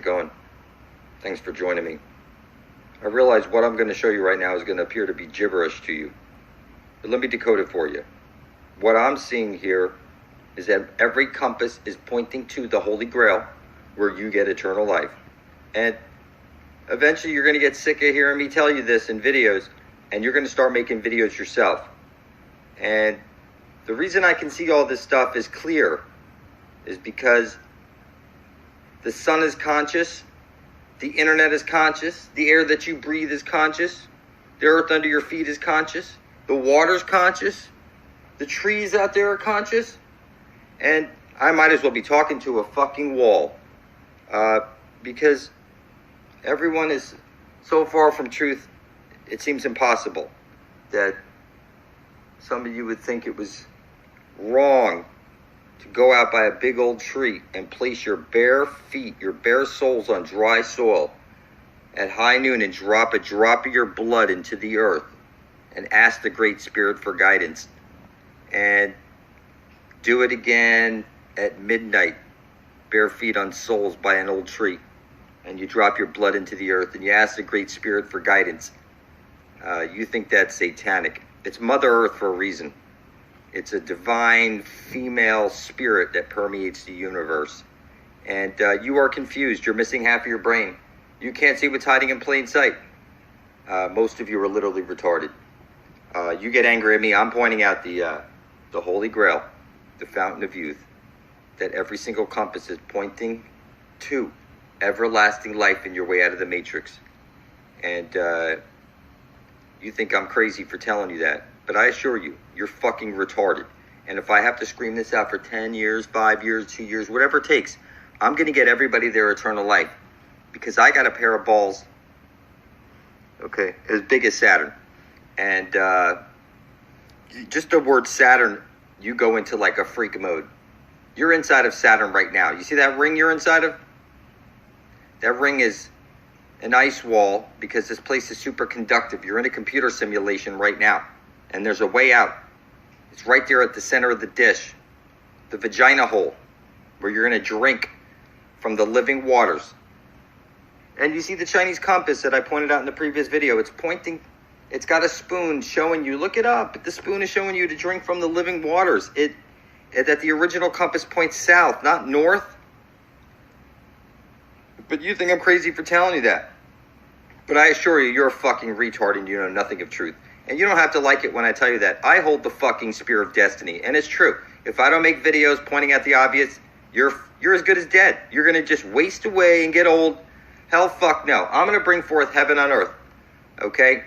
going? Thanks for joining me. I realize what I'm going to show you right now is going to appear to be gibberish to you. But let me decode it for you. What I'm seeing here is that every compass is pointing to the Holy Grail, where you get eternal life. And eventually you're going to get sick of hearing me tell you this in videos, and you're going to start making videos yourself. And the reason I can see all this stuff is clear is because the sun is conscious, the internet is conscious, the air that you breathe is conscious, the earth under your feet is conscious, the water's conscious, the trees out there are conscious, and I might as well be talking to a fucking wall, because everyone is so far from truth, it seems impossible that some of you would think it was wrong to go out by a big old tree and place your bare feet, your bare soles on dry soil at high noon and drop a drop of your blood into the earth and ask the Great Spirit for guidance. And do it again at midnight, bare feet on soles by an old tree. And you drop your blood into the earth and you ask the Great Spirit for guidance. You think that's satanic. It's Mother Earth for a reason. It's a divine female spirit that permeates the universe. And you are confused. You're missing half of your brain. You can't see what's hiding in plain sight. Most of you are literally retarded. You get angry at me. I'm pointing out the Holy Grail, the fountain of youth, that every single compass is pointing to everlasting life in your way out of the matrix. And you think I'm crazy for telling you that. But I assure you, you're fucking retarded. And if I have to scream this out for 10 years, 5 years, 2 years, whatever it takes, I'm going to get everybody their eternal life. Because I got a pair of balls, okay, as big as Saturn. And just the word Saturn, you go into like a freak mode. You're inside of Saturn right now. You see that ring you're inside of? That ring is an ice wall because this place is super conductive. You're in a computer simulation right now. And there's a way out. It's right there at the center of the dish. The vagina hole. Where you're going to drink from the living waters. And you see the Chinese compass that I pointed out in the previous video. It's pointing. It's got a spoon showing you. Look it up. The spoon is showing you to drink from the living waters. That the original compass points south, not north. But you think I'm crazy for telling you that. But I assure you, you're a fucking retard and you know nothing of truth. And you don't have to like it when I tell you that. I hold the fucking spear of destiny. And it's true. If I don't make videos pointing at the obvious, you're as good as dead. You're going to just waste away and get old. Hell fuck no. I'm going to bring forth heaven on earth. Okay?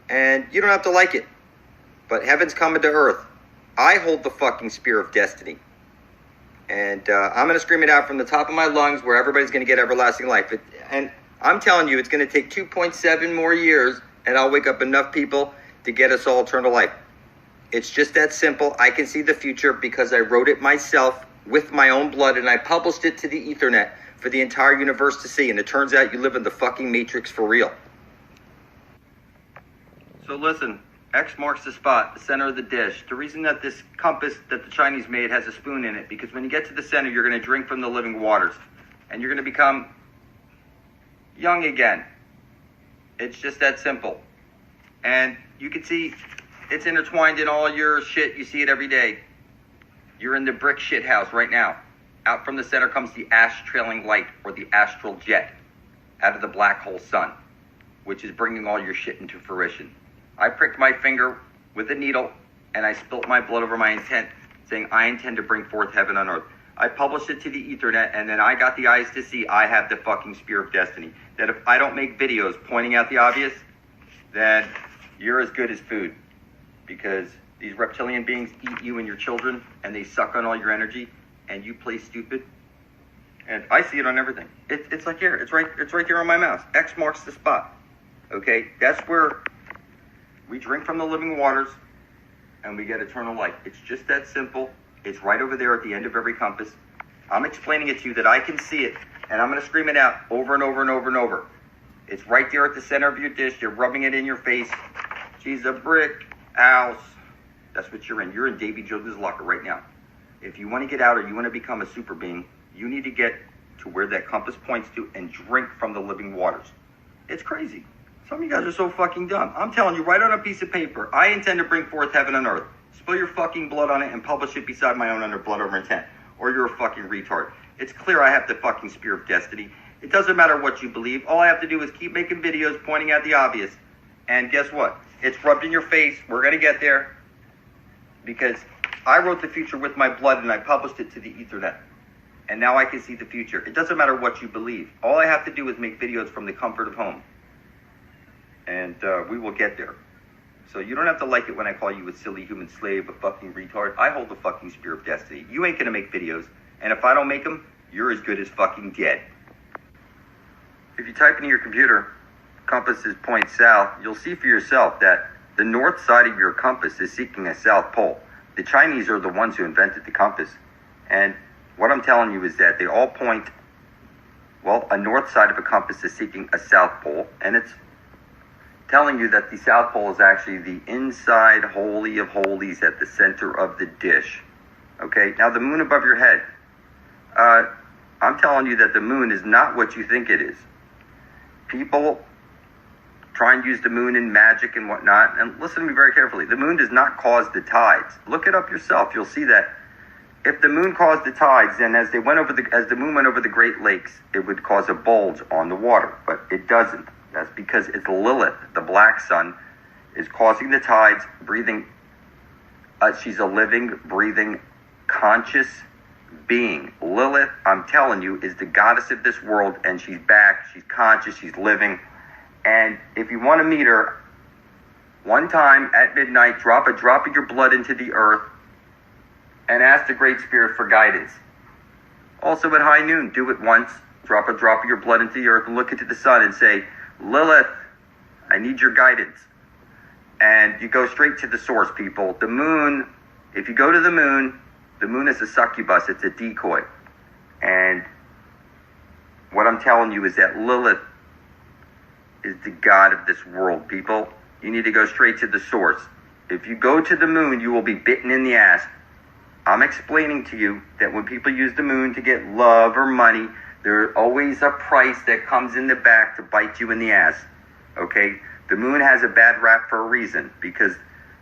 And you don't have to like it. But heaven's coming to earth. I hold the fucking spear of destiny. And I'm going to scream it out from the top of my lungs where everybody's going to get everlasting life. And I'm telling you, it's going to take 2.7 more years. And I'll wake up enough people to get us all eternal life. It's just that simple. I can see the future because I wrote it myself with my own blood and I published it to the Ethernet for the entire universe to see. And it turns out you live in the fucking matrix for real. So listen, X marks the spot, the center of the dish. The reason that this compass that the Chinese made has a spoon in it, because when you get to the center, you're going to drink from the living waters. And you're going to become young again. It's just that simple. And you can see it's intertwined in all your shit. You see it every day. You're in the brick shit house right now. Out from the center comes the ash trailing light, or the astral jet, out of the black hole sun, which is bringing all your shit into fruition. I pricked my finger with a needle, and I spilt my blood over my intent, saying I intend to bring forth heaven on earth. I published it to the Ethernet, and then I got the eyes to see I have the fucking spear of destiny. That if I don't make videos pointing out the obvious, then you're as good as food. Because these reptilian beings eat you and your children, and they suck on all your energy, and you play stupid. And I see it on everything. It's like here. It's right there on my mouse. X marks the spot. Okay? That's where we drink from the living waters, and we get eternal life. It's just that simple. It's right over there at the end of every compass. I'm explaining it to you that I can see it, and I'm going to scream it out over and over and over and over. It's right there at the center of your dish. You're rubbing it in your face. She's a brick house. That's what you're in. You're in Davy Jones' locker right now. If you want to get out or you want to become a super being, you need to get to where that compass points to and drink from the living waters. It's crazy. Some of you guys are so fucking dumb. I'm telling you, write on a piece of paper, I intend to bring forth heaven and earth. Spill your fucking blood on it and publish it beside my own under blood over intent. Or you're a fucking retard. It's clear I have the fucking spear of destiny. It doesn't matter what you believe. All I have to do is keep making videos pointing at the obvious. And guess what? It's rubbed in your face. We're going to get there. Because I wrote the future with my blood and I published it to the Ethernet. And now I can see the future. It doesn't matter what you believe. All I have to do is make videos from the comfort of home. And we will get there. So you don't have to like it when I call you a silly human slave, a fucking retard. I hold the fucking spear of destiny. You ain't going to make videos. And if I don't make them, you're as good as fucking dead. If you type into your computer, compasses point south, you'll see for yourself that the north side of your compass is seeking a south pole. The Chinese are the ones who invented the compass. And what I'm telling you is that they all point, well, a north side of a compass is seeking a south pole, and it's telling you that the south pole is actually the inside holy of holies at the center of the dish. Okay, now the moon above your head. I'm telling you that the moon is not what you think it is. People try and use the moon in magic and whatnot, and listen to me very carefully. The moon does not cause the tides. Look it up yourself. You'll see that if the moon caused the tides, then as the moon went over the Great Lakes, it would cause a bulge on the water, but it doesn't. That's because it's Lilith, the black sun, is causing the tides, breathing. She's a living, breathing, conscious being. Lilith, I'm telling you, is the goddess of this world, and she's back, she's conscious, she's living. And if you want to meet her, one time at midnight, drop a drop of your blood into the earth and ask the Great Spirit for guidance. Also at high noon, do it once. Drop a drop of your blood into the earth and look into the sun and say, Lilith, I need your guidance. And you go straight to the source, people. The moon, if you go to the moon is a succubus, it's a decoy. And what I'm telling you is that Lilith is the god of this world, people. You need to go straight to the source. If you go to the moon, you will be bitten in the ass. I'm explaining to you that when people use the moon to get love or money, there's always a price that comes in the back to bite you in the ass. Okay? The moon has a bad rap for a reason, because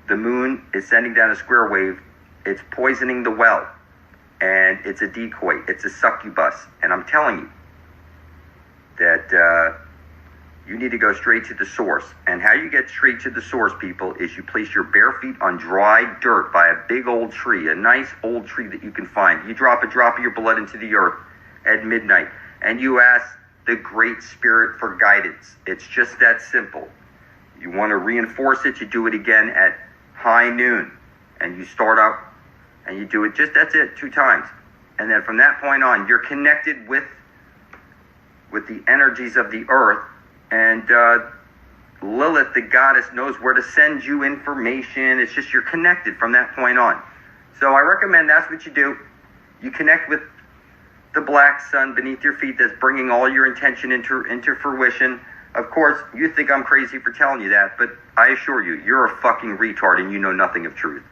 the moon is sending down a square wave. It's poisoning the well. And it's a decoy. It's a succubus. And I'm telling you that you need to go straight to the source. And how you get straight to the source, people, is you place your bare feet on dry dirt by a big old tree, a nice old tree that you can find. You drop a drop of your blood into the earth at midnight, and you ask the Great Spirit for guidance. It's just that simple. You want to reinforce it, you do it again at high noon, and you start up, and you do it that's it, 2 times. And then from that point on, you're connected with the energies of the earth, and Lilith, the goddess, knows where to send you information. It's just you're connected from that point on. So I recommend that's what you do. You connect with the black sun beneath your feet that's bringing all your intention into fruition. Of course, you think I'm crazy for telling you that, but I assure you, you're a fucking retard and you know nothing of truth.